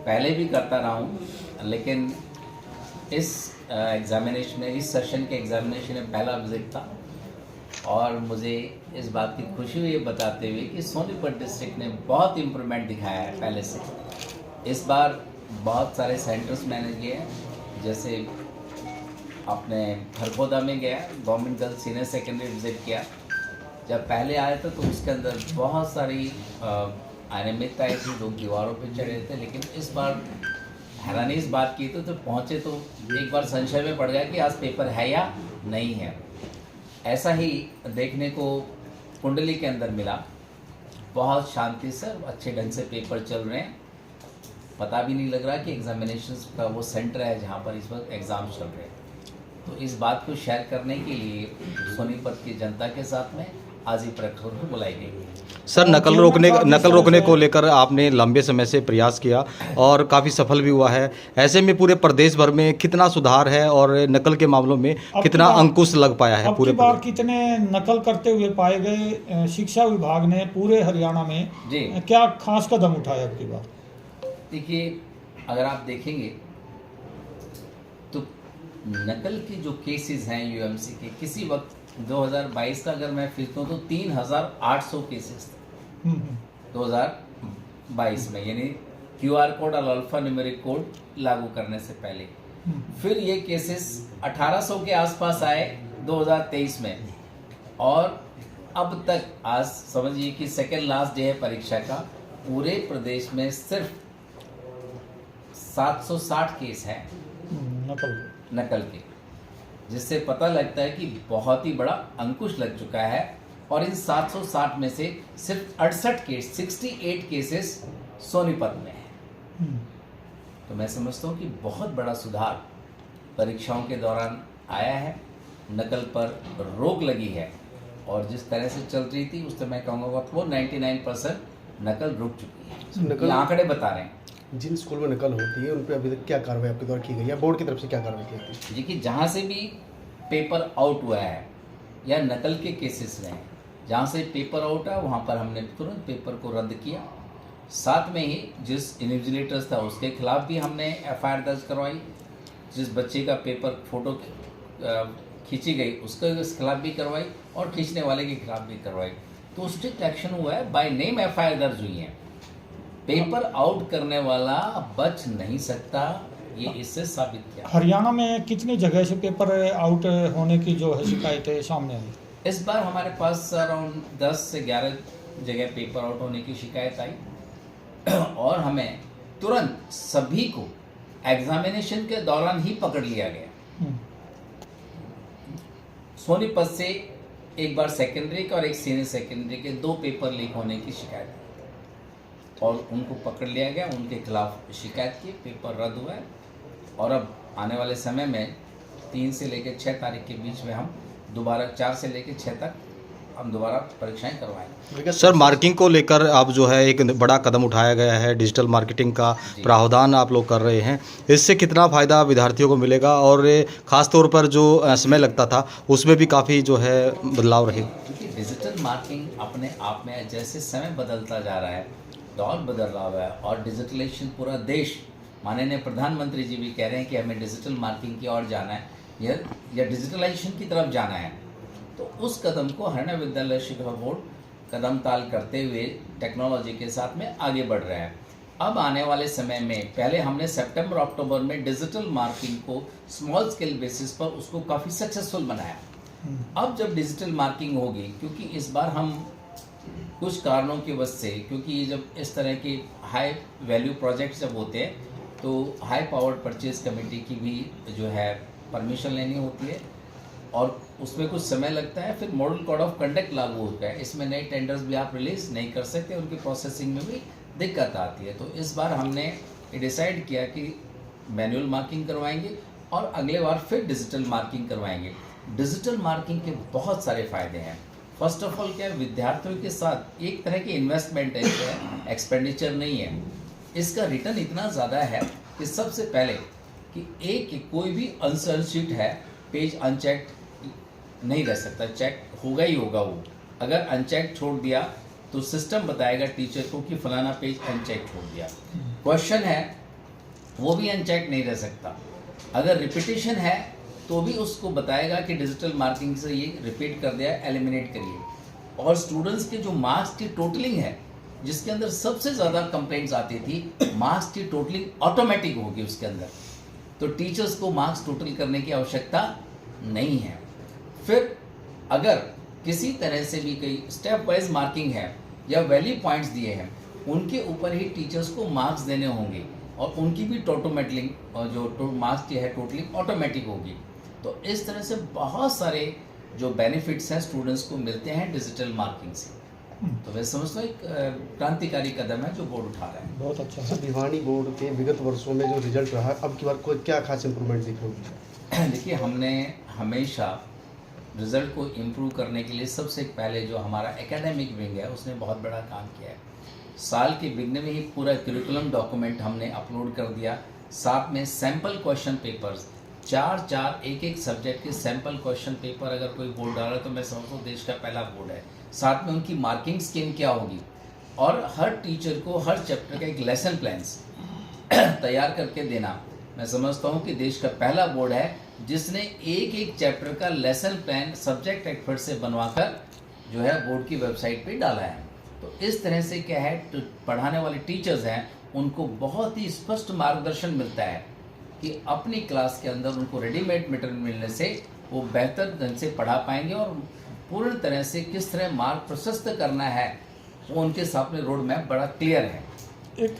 पहले भी करता रहा हूँ, लेकिन इस एग्ज़ामिनेशन में, इस सेशन के एग्ज़ामिनेशन में पहला विज़िट था और मुझे इस बात की खुशी हुई है बताते हुए कि सोनीपत डिस्ट्रिक्ट ने बहुत इम्प्रूवमेंट दिखाया है पहले से। इस बार बहुत सारे सेंटर्स मैंने किए हैं, जैसे अपने खरगोदा में गया, government girls senior secondary visit किया। जब पहले आए थे तो उसके अंदर बहुत सारी अनियमितताएँ थी, लोग दीवारों पे चढ़े थे, लेकिन इस बार हैरानी इस बात की तो पहुँचे तो एक बार संशय में पड़ गया कि आज पेपर है या नहीं है। ऐसा ही देखने को कुंडली के अंदर मिला, बहुत शांति से अच्छे ढंग से पेपर चल रहे हैं, पता भी नहीं लग रहा कि एग्जामिनेशंस का वो सेंटर है जहाँ पर इस वक्त एग्ज़ाम चल रहे हैं। तो इस बात को शेयर करने के लिए सोनीपत की जनता के साथ में आज ही प्रेक्षकों को बुलाई गई। सर, नकल रोकने को लेकर आपने लंबे समय से प्रयास किया और काफ़ी सफल भी हुआ है। ऐसे में पूरे प्रदेश भर में कितना सुधार है और नकल के मामलों में कितना अंकुश लग पाया है? पूरे बार कितने नकल करते हुए पाए गए? शिक्षा विभाग ने पूरे हरियाणा में जी क्या खास कदम उठाया अब की बार? देखिए, अगर आप देखेंगे तो नकल के जो केसेस हैं यूएमसी के, किसी वक्त 2022 का अगर मैं फिर तो 3800 केसेस थे 2022 में, यानी क्यूआर कोड और अल्फा न्यूमेरिक कोड लागू करने से पहले। फिर ये केसेस 1800 के आसपास आए 2023 में, और अब तक आज समझिए कि सेकेंड लास्ट डे है परीक्षा का, पूरे प्रदेश में सिर्फ 760 केस हैं नकल के, जिससे पता लगता है कि बहुत ही बड़ा अंकुश लग चुका है। और इन 760 में से सिर्फ 68 केसेस सोनीपत में है। तो मैं समझता हूँ कि बहुत बड़ा सुधार परीक्षाओं के दौरान आया है, नकल पर रोक लगी है, और जिस तरह से चल रही थी उस तरह मैं कहूँगा वो 99% नकल रुक चुकी है। ये आंकड़े बता रहे हैं। जिन स्कूल में नकल होती है उन पर अभी तक क्या कार्रवाई आपके द्वारा की गई है, बोर्ड की तरफ से क्या कार्रवाई की गई है? जी कि जहाँ से भी पेपर आउट हुआ है या नकल के केसेस में जहाँ से पेपर आउट है वहाँ पर हमने तुरंत पेपर को रद्द किया। साथ में ही जिस इन्विजिलेटर्स था उसके खिलाफ भी हमने एफआईआर दर्ज करवाई। जिस बच्चे का पेपर फोटो खींची गई उसके खिलाफ भी करवाई और खींचने वाले के खिलाफ भी करवाई। तो स्ट्रिक्ट एक्शन हुआ है, बाय नेम एफआईआर दर्ज हुई है। पेपर आउट करने वाला बच नहीं सकता, ये इससे साबित किया। हरियाणा में कितनी जगह से पेपर आउट होने की जो है शिकायतें सामने आई? इस बार हमारे पास अराउंड 10 से 11 जगह पेपर आउट होने की शिकायत आई और हमें तुरंत सभी को एग्जामिनेशन के दौरान ही पकड़ लिया गया। सोनीपत से एक बार सेकेंडरी का और एक सीनियर सेकेंडरी के 2 पेपर लीक होने की शिकायत और उनको पकड़ लिया गया, उनके खिलाफ शिकायत की, पेपर रद्द हुआ है। और अब आने वाले समय में 3 से लेकर 6 तारीख के बीच में हम दोबारा 4 से लेकर 6 तक हम दोबारा परीक्षाएं करवाएंगे। सर, मार्किंग को लेकर आप जो है एक बड़ा कदम उठाया गया है, डिजिटल मार्केटिंग का प्रावधान आप लोग कर रहे हैं, इससे कितना फ़ायदा विद्यार्थियों को मिलेगा और ख़ास तौर पर जो समय लगता था उसमें भी काफ़ी जो है बदलाव रहेगा? क्योंकि डिजिटल मार्किंग अपने आप में जैसे समय बदलता जा रहा है, दौर बदल रहा है और डिजिटलाइजेशन पूरा देश, माननीय प्रधानमंत्री जी भी कह रहे हैं कि हमें डिजिटल मार्किंग की ओर जाना है या डिजिटलाइजेशन की तरफ जाना है, तो उस कदम को हरियाणा विद्यालय शिक्षा बोर्ड कदम ताल करते हुए टेक्नोलॉजी के साथ में आगे बढ़ रहा है। अब आने वाले समय में पहले हमने सितंबर अक्टूबर में डिजिटल मार्किंग को स्मॉल स्केल बेसिस पर उसको काफ़ी सक्सेसफुल बनाया। अब जब डिजिटल मार्किंग होगी, क्योंकि इस बार हम कुछ कारणों की वजह से, क्योंकि ये जब इस तरह के हाई वैल्यू प्रोजेक्ट्स जब होते हैं तो हाई पावर्ड परचेज कमेटी की भी जो है परमिशन लेनी होती है और उसमें कुछ समय लगता है। फिर मॉडल कोड ऑफ कंडक्ट लागू होता है, इसमें नए टेंडर्स भी आप रिलीज नहीं कर सकते, उनकी प्रोसेसिंग में भी दिक्कत आती है। तो इस बार हमने ये डिसाइड किया कि मैनुअल मार्किंग करवाएंगे और अगले बार फिर डिजिटल मार्किंग करवाएंगे। डिजिटल मार्किंग के बहुत सारे फ़ायदे हैं। फर्स्ट ऑफ ऑल क्या है, विद्यार्थियों के साथ एक तरह की इन्वेस्टमेंट है, एक्सपेंडिचर नहीं है। इसका रिटर्न इतना ज़्यादा है कि सबसे पहले कि कोई भी अनसाइन शीट है, पेज अनचेक नहीं रह सकता, चेक होगा ही होगा। वो अगर अनचेक छोड़ दिया तो सिस्टम बताएगा टीचर को कि फलाना पेज अनचेक छोड़ दिया। क्वेश्चन है वो भी अनचेक नहीं रह सकता। अगर रिपीटिशन है तो भी उसको बताएगा कि डिजिटल मार्किंग से ये रिपीट कर दिया, एलिमिनेट करिए। और स्टूडेंट्स के जो मार्क्स की टोटलिंग है, जिसके अंदर सबसे ज़्यादा कंप्लेंट्स आती थी, मार्क्स की टोटलिंग ऑटोमेटिक होगी उसके अंदर, तो टीचर्स को मार्क्स टोटल करने की आवश्यकता नहीं है। फिर अगर किसी तरह से भी कोई स्टेप वाइज मार्किंग है या वैल्यू पॉइंट्स दिए हैं, उनके ऊपर ही टीचर्स को मार्क्स देने होंगे और उनकी भी टोटोमेटलिंग और जो मार्क्स की है टोटलिंग ऑटोमेटिक होगी। तो इस तरह से बहुत सारे जो बेनिफिट्स हैं स्टूडेंट्स को मिलते हैं डिजिटल मार्किंग से। तो मैं समझता हूँ एक क्रांतिकारी कदम है जो बोर्ड उठा रहा है। बहुत अच्छा सर, भिवानी बोर्ड के विगत वर्षों में जो रिजल्ट रहा, अब की बार कोई क्या खास इंप्रूवमेंट दिख रही है? देखिए, हमने हमेशा रिज़ल्ट को इम्प्रूव करने के लिए सबसे पहले जो हमारा एकेडमिक विंग है उसने बहुत बड़ा काम किया है। साल के बिगने में ही पूरा करिकुलम डॉक्यूमेंट हमने अपलोड कर दिया, साथ में सैम्पल क्वेश्चन पेपर्स, 4 एक सब्जेक्ट के सैम्पल क्वेश्चन पेपर अगर कोई बोर्ड डाला तो मैं समझता हूँ देश का पहला बोर्ड है। साथ में उनकी मार्किंग स्कीम क्या होगी और हर टीचर को हर चैप्टर का एक लेसन प्लान्स तैयार करके देना। मैं समझता हूँ कि देश का पहला बोर्ड है जिसने एक चैप्टर का लेसन प्लान सब्जेक्ट एक्सपर्ट से बनवाकर जो है बोर्ड की वेबसाइट पे डाला है। तो इस तरह से क्या है, तो पढ़ाने वाले टीचर्स हैं उनको बहुत ही स्पष्ट मार्गदर्शन मिलता है कि अपनी क्लास के अंदर उनको रेडीमेड मटेरियल मिलने से वो बेहतर ढंग से पढ़ा पाएंगे और पूर्ण तरह से किस तरह मार्ग प्रशस्त करना है वो उनके सामने रोड मैप बड़ा क्लियर है। एक